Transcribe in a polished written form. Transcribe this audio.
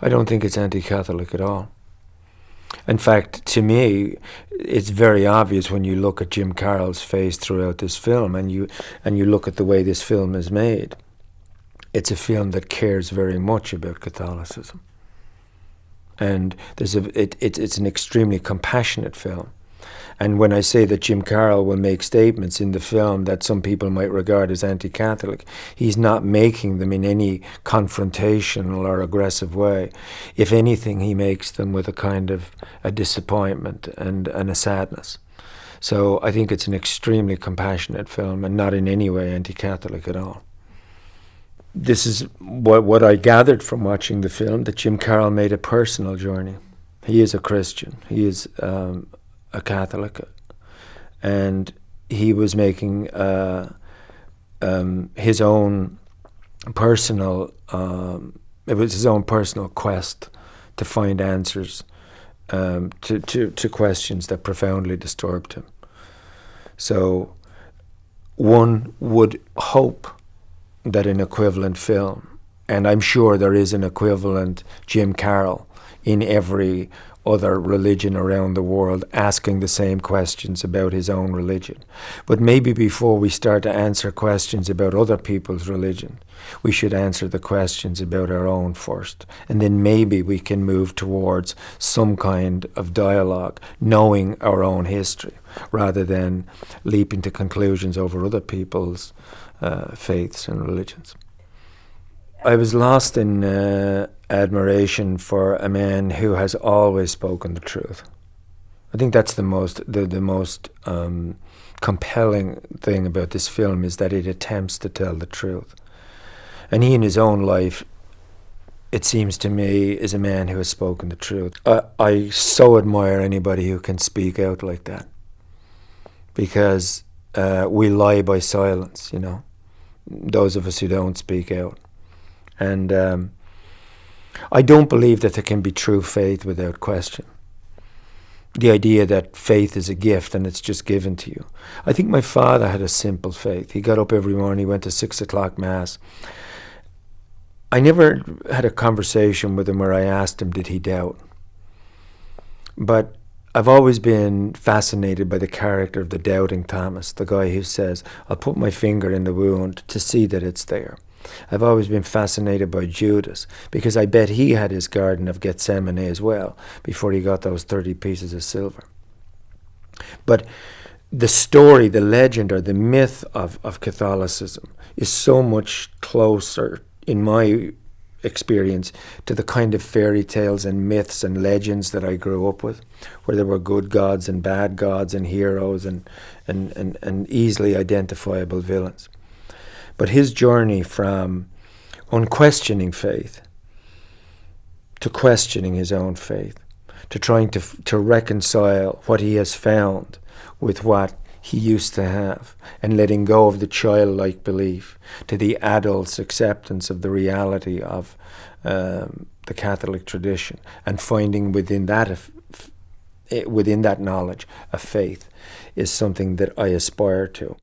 I don't think it's anti-Catholic at all. In fact, to me, it's very obvious when you look at Jim Carroll's face throughout this film, and you look at the way this film is made. It's a film that cares very much about Catholicism, and it's an extremely compassionate film. And when I say that Jim Carroll will make statements in the film that some people might regard as anti-Catholic, he's not making them in any confrontational or aggressive way. If anything, he makes them with a kind of a disappointment and a sadness. So I think it's an extremely compassionate film and not in any way anti-Catholic at all. This is what I gathered from watching the film, that Jim Carroll made a personal journey. He is a Christian. He is a Catholic, and he was making his own personal it was his own personal quest to find answers to questions that profoundly disturbed him. So one would hope that an equivalent film, and I'm sure there is an equivalent Jim Carroll in every other religion around the world, asking the same questions about his own religion. But maybe before we start to answer questions about other people's religion, we should answer the questions about our own first. And then maybe we can move towards some kind of dialogue, knowing our own history, rather than leaping to conclusions over other people's faiths and religions. I was lost in admiration for a man who has always spoken the truth. I think that's the most compelling thing about this film, is that it attempts to tell the truth. And he in his own life, it seems to me, is a man who has spoken the truth. I so admire anybody who can speak out like that, because we lie by silence, you know, those of us who don't speak out. And I don't believe that there can be true faith without question. The idea that faith is a gift and it's just given to you. I think my father had a simple faith. He got up every morning, he went to 6 o'clock Mass. I never had a conversation with him where I asked him, did he doubt? But I've always been fascinated by the character of the doubting Thomas, the guy who says, I'll put my finger in the wound to see that it's there. I've always been fascinated by Judas, because I bet he had his Garden of Gethsemane as well before he got those 30 pieces of silver. But the story, the legend, or the myth of Catholicism is so much closer, in my experience, to the kind of fairy tales and myths and legends that I grew up with, where there were good gods and bad gods and heroes and easily identifiable villains. But his journey from unquestioning faith to questioning his own faith, to trying to reconcile what he has found with what he used to have, and letting go of the childlike belief, to the adult's acceptance of the reality of the Catholic tradition, and finding within that knowledge a faith, is something that I aspire to.